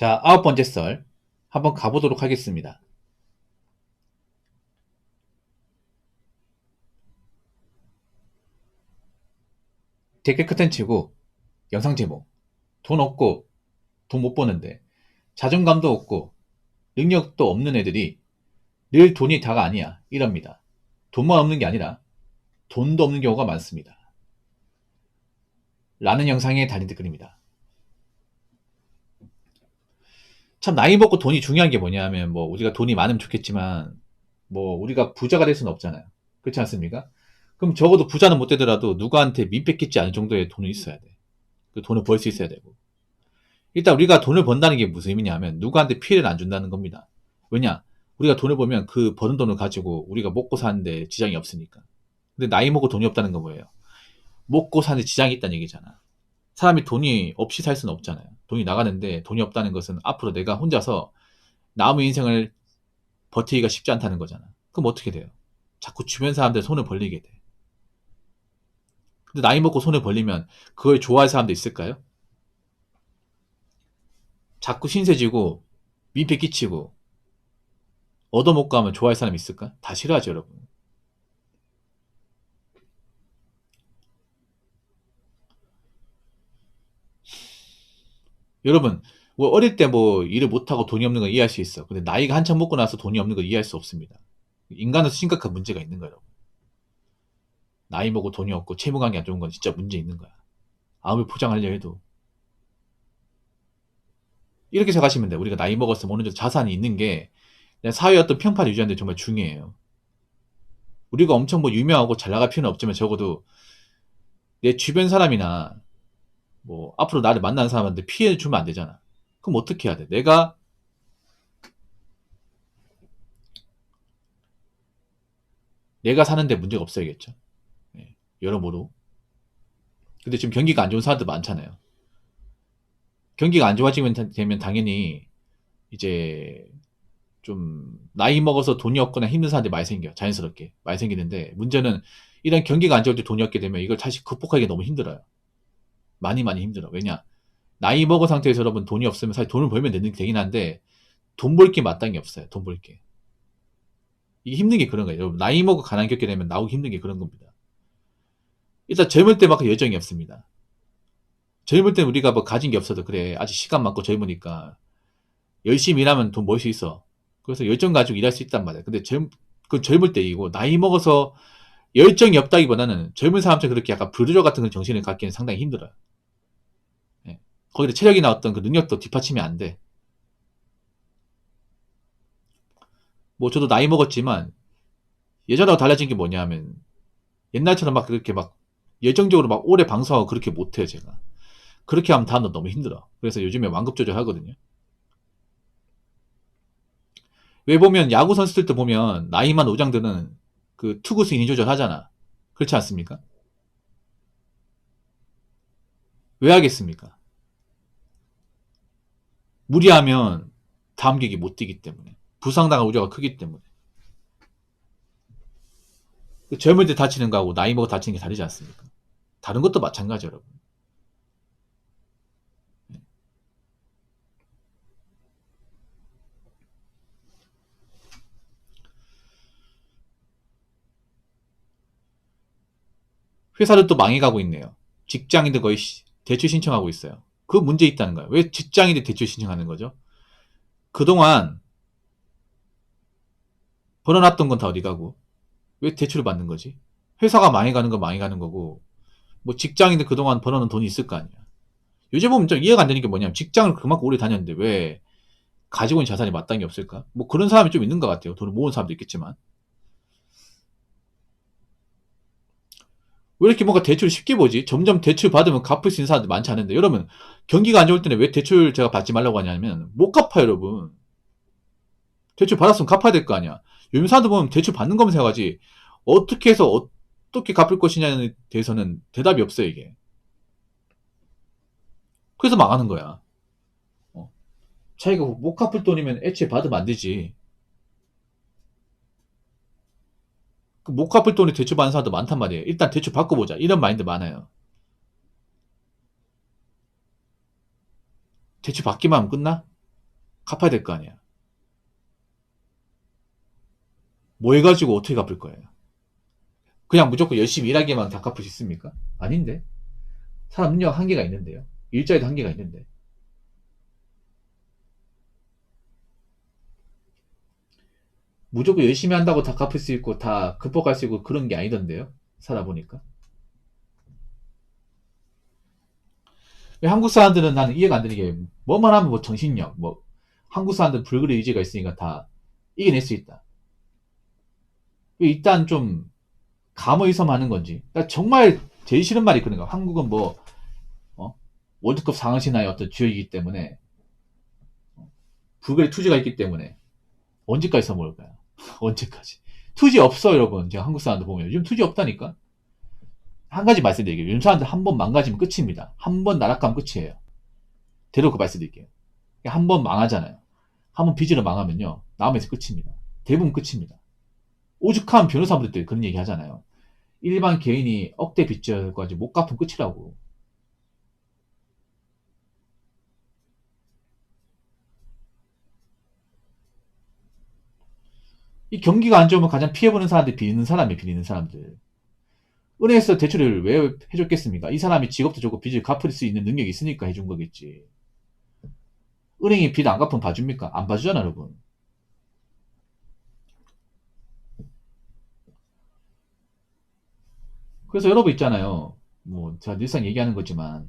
자, 9번째 썰 한번 가보도록 하겠습니다. 댓글 컨텐츠고 영상 제목 돈 없고 돈 못 버는데 자존감도 없고 능력도 없는 애들이 늘 돈이 다가 아니야 이럽니다. 돈만 없는 게 아니라 돈도 없는 경우가 많습니다. 라는 영상에 달린 댓글입니다. 참 나이 먹고 돈이 중요한 게 뭐냐면 뭐 우리가 돈이 많으면 좋겠지만 뭐 우리가 부자가 될 수는 없잖아요. 그렇지 않습니까? 그럼 적어도 부자는 못 되더라도 누구한테 민폐 끼지 않을 정도의 돈은 있어야 돼. 그 돈을 벌 수 있어야 되고. 일단 우리가 돈을 번다는 게 무슨 의미냐 하면 누구한테 피해를 안 준다는 겁니다. 왜냐? 우리가 돈을 벌면 그 버는 돈을 가지고 우리가 먹고 사는데 지장이 없으니까. 근데 나이 먹고 돈이 없다는 건 뭐예요? 먹고 사는데 지장이 있다는 얘기잖아. 사람이 돈이 없이 살 수는 없잖아요. 돈이 나가는데 돈이 없다는 것은 앞으로 내가 혼자서 남의 인생을 버티기가 쉽지 않다는 거잖아. 그럼 어떻게 돼요? 자꾸 주변 사람들 손을 벌리게 돼. 근데 나이 먹고 손을 벌리면 그걸 좋아할 사람도 있을까요? 자꾸 신세지고 민폐 끼치고 얻어먹고 하면 좋아할 사람 있을까? 다 싫어하죠, 여러분. 여러분, 뭐 어릴 때 뭐 일을 못하고 돈이 없는 건 이해할 수 있어. 근데 나이가 한참 먹고 나서 돈이 없는 건 이해할 수 없습니다. 인간은 심각한 문제가 있는 거예요. 나이 먹고 돈이 없고 채무관계 안 좋은 건 진짜 문제 있는 거야. 아무리 포장하려 해도. 이렇게 생각하시면 돼요. 우리가 나이 먹었으면 어느 정도 자산이 있는 게 사회의 어떤 평판을 유지하는 데 정말 중요해요. 우리가 엄청 뭐 유명하고 잘 나갈 필요는 없지만 적어도 내 주변 사람이나 뭐 앞으로 나를 만나는 사람한테 피해를 주면 안 되잖아. 그럼 어떻게 해야 돼? 내가 사는데 문제가 없어야겠죠. 예, 여러모로. 근데 지금 경기가 안 좋은 사람들 많잖아요. 경기가 안 좋아지면 되면 당연히 이제 좀 나이 먹어서 돈이 없거나 힘든 사람들이 많이 생겨. 자연스럽게 많이 생기는데 문제는 이런 경기가 안 좋을 때 돈이 없게 되면 이걸 다시 극복하기 너무 힘들어요. 많이 힘들어. 왜냐? 나이 먹은 상태에서 여러분 돈이 없으면 사실 돈을 벌면 되긴 한데 돈 벌 게 마땅히 없어요. 돈 벌 게. 이게 힘든 게 그런 거예요. 여러분 나이 먹고 가난 겪게 되면 나오기 힘든 게 그런 겁니다. 일단 젊을 때만큼 열정이 없습니다. 젊을 때 우리가 뭐 가진 게 없어도 그래. 아직 시간 많고 젊으니까 열심히 일하면 돈 벌 수 있어. 그래서 열정 가지고 일할 수 있단 말이야. 근데 그 젊을 때이고 나이 먹어서 열정이 없다기보다는 젊은 사람처럼 그렇게 약간 부르저 같은 그런 정신을 갖기는 상당히 힘들어요. 예. 거기다 체력이나 어떤 그 능력도 뒷받침이 안 돼. 뭐 저도 나이 먹었지만 예전하고 달라진 게 뭐냐 하면 옛날처럼 막 그렇게 막 열정적으로 막 오래 방송하고 그렇게 못해요, 제가. 그렇게 하면 다음날 너무 힘들어. 그래서 요즘에 완급 조절하거든요. 왜 보면 야구 선수들도 보면 나이만 오장들은 그 투구수 이니 조절하잖아. 그렇지 않습니까? 왜 하겠습니까? 무리하면 다음 경기 못 뛰기 때문에. 부상당할 우려가 크기 때문에. 그 젊을 때 다치는 거하고 나이 먹어 다치는 게 다르지 않습니까? 다른 것도 마찬가지 여러분. 회사들도 망해가고 있네요. 직장인들 거의 대출 신청하고 있어요. 그 문제 있다는 거예요. 왜 직장인들 대출 신청하는 거죠? 그동안 벌어놨던 건 다 어디 가고 왜 대출을 받는 거지? 회사가 망해가는 건 망해가는 거고 뭐 직장인들 그동안 벌어놓은 돈이 있을 거 아니야. 요즘 보면 좀 이해가 안 되는 게 뭐냐면 직장을 그만큼 오래 다녔는데 왜 가지고 있는 자산이 마땅히 없을까? 뭐 그런 사람이 좀 있는 것 같아요. 돈을 모은 사람도 있겠지만 왜 이렇게 뭔가 대출을 쉽게 보지? 점점 대출 받으면 갚을 수 있는 사람들 많지 않은데 여러분 경기가 안 좋을 때는 왜 대출 제가 받지 말라고 하냐면 못 갚아요 여러분. 대출 받았으면 갚아야 될 거 아니야. 요즘 사람들 보면 대출 받는 거면 생각하지 어떻게 해서 어떻게 갚을 것이냐에 대해서는 대답이 없어요 이게. 그래서 망하는 거야. 어. 자기가 못 갚을 돈이면 애초에 받으면 안 되지. 그 못 갚을 돈이 대출 받는 사람도 많단 말이에요. 일단 대출 받고 보자. 이런 마인드 많아요. 대출 받기만 하면 끝나? 갚아야 될 거 아니야. 뭐 해가지고 어떻게 갚을 거예요? 그냥 무조건 열심히 일하기만 다 갚을 수 있습니까? 아닌데. 사람 능력 한계가 있는데요. 일자리도 한계가 있는데. 무조건 열심히 한다고 다 갚을 수 있고 다 극복할 수 있고 그런 게 아니던데요. 살아보니까. 왜 한국 사람들은 나는 이해가 안 되는 게 뭐만 하면 뭐 정신력, 뭐 한국 사람들은 불굴의 의지가 있으니까 다 이겨낼 수 있다. 일단 좀 감의섬 하는 건지. 나 정말 제일 싫은 말이 그런 거. 한국은 뭐 어? 월드컵 상황신화의 어떤 주역이기 때문에 불굴의 투지가 있기 때문에 언제까지 써먹을 거야? 언제까지? 투지 없어 여러분. 제가 한국 사람들 보면 요즘 투지 없다니까. 한 가지 말씀드릴게요. 요즘 사람들 한 번 망가지면 끝입니다. 한 번 나락가면 끝이에요. 대놓고 말씀드릴게요. 한 번 망하잖아요. 한 번 빚으로 망하면요. 나오면서 끝입니다. 대부분 끝입니다. 오죽한 변호사분들도 그런 얘기 하잖아요. 일반 개인이 억대 빚져가지고 못 갚으면 끝이라고. 이 경기가 안 좋으면 가장 피해보는 사람들이 빌리는 사람이 빌리는 사람들. 은행에서 대출을 왜 해줬겠습니까? 이 사람이 직업도 좋고 빚을 갚을 수 있는 능력이 있으니까 해준 거겠지. 은행이 빚 안 갚으면 봐줍니까? 안 봐주잖아, 여러분. 그래서 여러분 있잖아요. 뭐, 제가 늘상 얘기하는 거지만,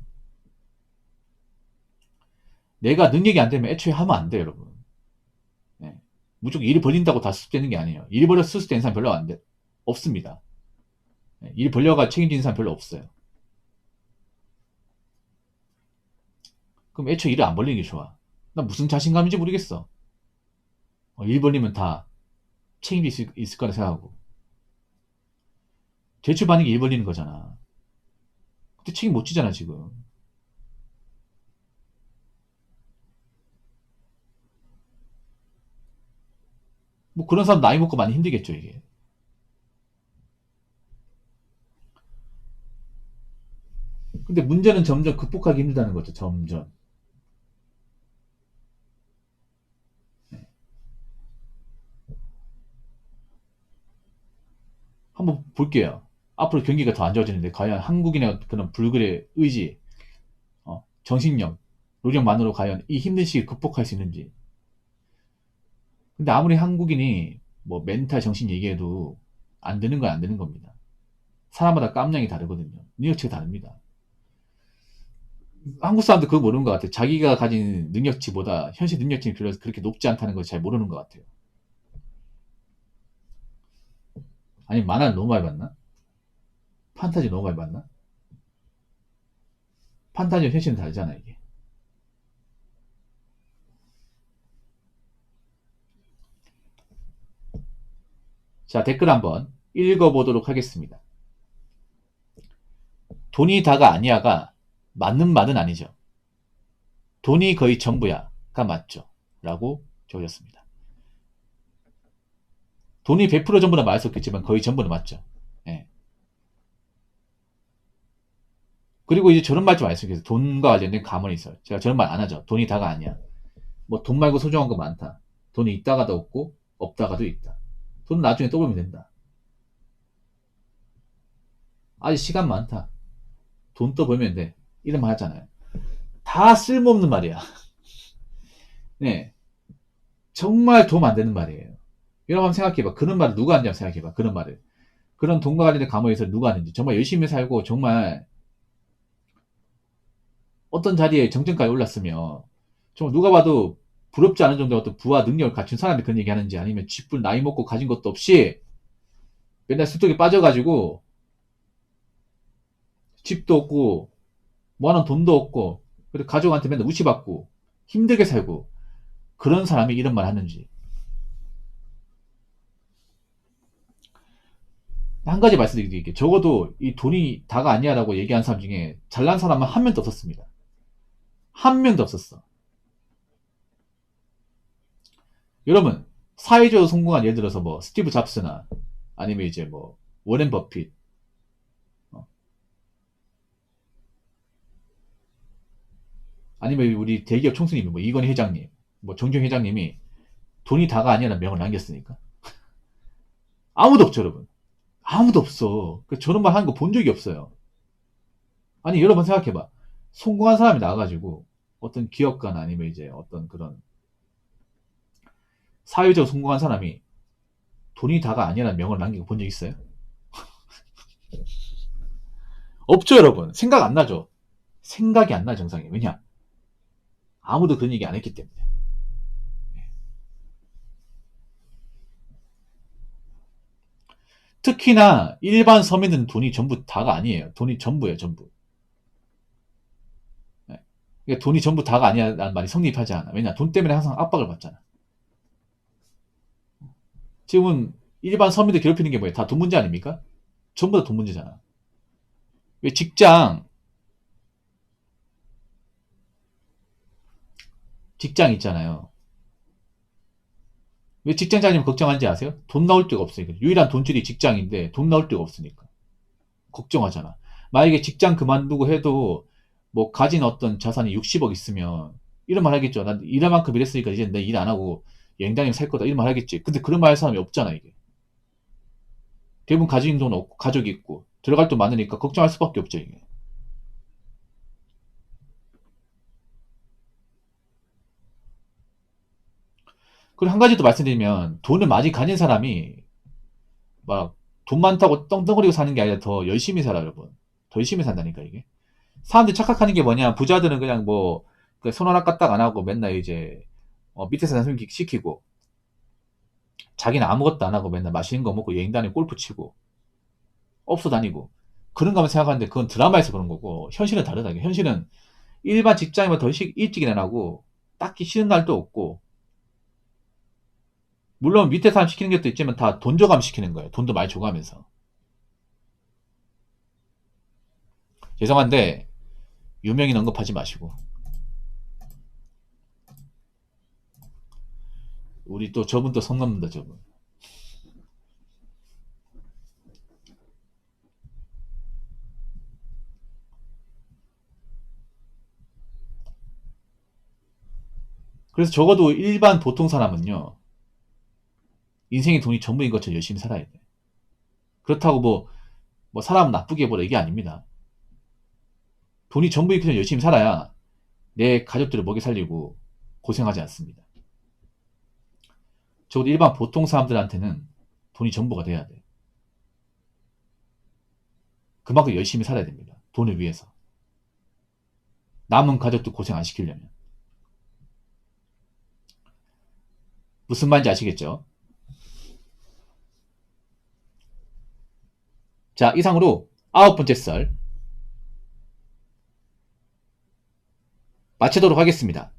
내가 능력이 안 되면 애초에 하면 안 돼, 여러분. 네. 무조건 일이 벌린다고 다 수습되는 게 아니에요. 일이 벌려 수습되는 사람 별로 안 돼. 없습니다. 네. 일이 벌려가 책임지는 사람 별로 없어요. 그럼 애초에 일을 안 벌리는 게 좋아. 나 무슨 자신감인지 모르겠어. 일 벌리면 다 책임질 수 있을 거라 생각하고. 대출 받는 게 일 벌리는 거잖아. 근데 책임 못 지잖아, 지금. 뭐 그런 사람 나이 먹고 많이 힘들겠죠, 이게. 근데 문제는 점점 극복하기 힘들다는 거죠, 점점. 한번 볼게요. 앞으로 경기가 더 안 좋아지는데 과연 한국인의 그런 불굴의 의지, 정신력, 노력만으로 과연 이 힘든 시기 극복할 수 있는지. 근데 아무리 한국인이 뭐 멘탈 정신 얘기해도 안 되는 건 안 되는 겁니다. 사람마다 깜냥이 다르거든요. 능력치가 다릅니다. 한국 사람들 그거 모르는 것 같아요. 자기가 가진 능력치보다 현실 능력치는 별로 그렇게 높지 않다는 걸 잘 모르는 것 같아요. 아니, 만화를 너무 많이 봤나? 판타지 너무 많이 봤나? 판타지와 현실은 다르잖아, 이게. 자, 댓글 한번 읽어보도록 하겠습니다. 돈이 다가 아니야가 맞는 말은 아니죠. 돈이 거의 전부야가 맞죠. 라고 적으셨습니다. 돈이 100% 전부는 말할 수 없겠지만 거의 전부는 맞죠. 예. 그리고 이제 저런 말 좀 많이 쓰겠어요. 돈과 관련된 가문이 있어요. 제가 저런 말 안 하죠. 돈이 다가 아니야. 뭐 돈 말고 소중한 거 많다. 돈이 있다가도 없고 없다가도 있다. 돈은 나중에 또 벌면 된다. 아직 시간 많다. 돈 또 벌면 돼. 이런 말 하잖아요. 다 쓸모없는 말이야. 네. 정말 도움 안 되는 말이에요. 여러분 한번 생각해봐. 그런 말을 누가 하는지 한번 생각해봐. 그런 말을. 그런 돈과 관련된 감옥에서 누가 하는지. 정말 열심히 살고 정말 어떤 자리에 정점까지 올랐으면 정말 누가 봐도 부럽지 않은 정도의 어떤 부와 능력을 갖춘 사람이 그런 얘기 하는지 아니면 쥐뿔 나이 먹고 가진 것도 없이 맨날 숲속에 빠져가지고 집도 없고 뭐하는 돈도 없고 그리고 가족한테 맨날 무시받고 힘들게 살고 그런 사람이 이런 말 하는지. 한 가지 말씀드릴게요. 적어도 이 돈이 다가 아니야라고 얘기한 사람 중에 잘난 사람은 한 명도 없었습니다. 한 명도 없었어. 여러분, 사회적으로 성공한 예를 들어서 뭐 스티브 잡스나 아니면 이제 뭐 워렌 버핏, 어, 아니면 우리 대기업 총수님, 뭐 이건희 회장님, 뭐 정종 회장님이 돈이 다가 아니라는 명을 남겼으니까. 아무도 없죠, 여러분. 아무도 없어. 저런 말 하는 거 본 적이 없어요. 아니, 여러분 생각해봐. 성공한 사람이 나와가지고 어떤 기업가나 아니면 이제 어떤 그런 사회적으로 성공한 사람이 돈이 다가 아니라는 명을 남기고 본 적 있어요? 없죠, 여러분. 생각 안 나죠? 생각이 안 나, 정상이. 왜냐? 아무도 그런 얘기 안 했기 때문에. 특히나 일반 서민은 돈이 전부 다가 아니에요. 돈이 전부예요, 전부. 네. 그러니까 돈이 전부 다가 아니라는 말이 성립하지 않아. 왜냐? 돈 때문에 항상 압박을 받잖아. 지금은 일반 서민들 괴롭히는 게 뭐예요? 다 돈 문제 아닙니까? 전부 다 돈 문제잖아. 왜 직장 있잖아요. 왜 직장 다니면 걱정하는지 아세요? 돈 나올 데가 없으니까. 유일한 돈줄이 직장인데 돈 나올 데가 없으니까. 걱정하잖아. 만약에 직장 그만두고 해도 뭐 가진 어떤 자산이 60억 있으면 이런 말 하겠죠. 난 일할 만큼 일했으니까 이제 내 일 안 하고 여행 다니면서 살 거다. 이런 말 하겠지. 근데 그런 말 할 사람이 없잖아, 이게. 대부분 가진 돈 없고 가족이 있고 들어갈 돈 많으니까 걱정할 수밖에 없죠, 이게. 그리고 한 가지 더 말씀드리면 돈을 많이 가진 사람이 막 돈 많다고 떵떵거리고 사는 게 아니라 더 열심히 살아, 여러분. 더 열심히 산다니까, 이게. 사람들이 착각하는 게 뭐냐. 부자들은 그냥 뭐, 손 하나 까딱 안 하고 맨날 이제, 밑에서 단순 시키고, 자기는 아무것도 안 하고 맨날 맛있는 거 먹고 여행 다니고 골프 치고, 업소 다니고, 그런가 하면 생각하는데 그건 드라마에서 그런 거고, 현실은 다르다. 이게. 현실은 일반 직장이면 더 일찍 일어나고, 딱히 쉬는 날도 없고, 물론 밑에 사람 시키는 것도 있지만 다 돈 줘가면 시키는 거예요. 돈도 많이 줘가면서. 죄송한데, 유명인 언급하지 마시고. 우리 또 저분 또 선 넘는다, 저분. 그래서 적어도 일반 보통 사람은요, 인생의 돈이 전부인 것처럼 열심히 살아야 돼. 그렇다고 뭐 사람 나쁘게 보라 이게 아닙니다. 돈이 전부인 것처럼 열심히 살아야 내 가족들을 먹여 살리고 고생하지 않습니다. 적어도 일반 보통 사람들한테는 돈이 전부가 돼야 돼. 그만큼 열심히 살아야 됩니다. 돈을 위해서. 남은 가족도 고생 안 시키려면. 무슨 말인지 아시겠죠? 자, 이상으로 9번째 썰 마치도록 하겠습니다.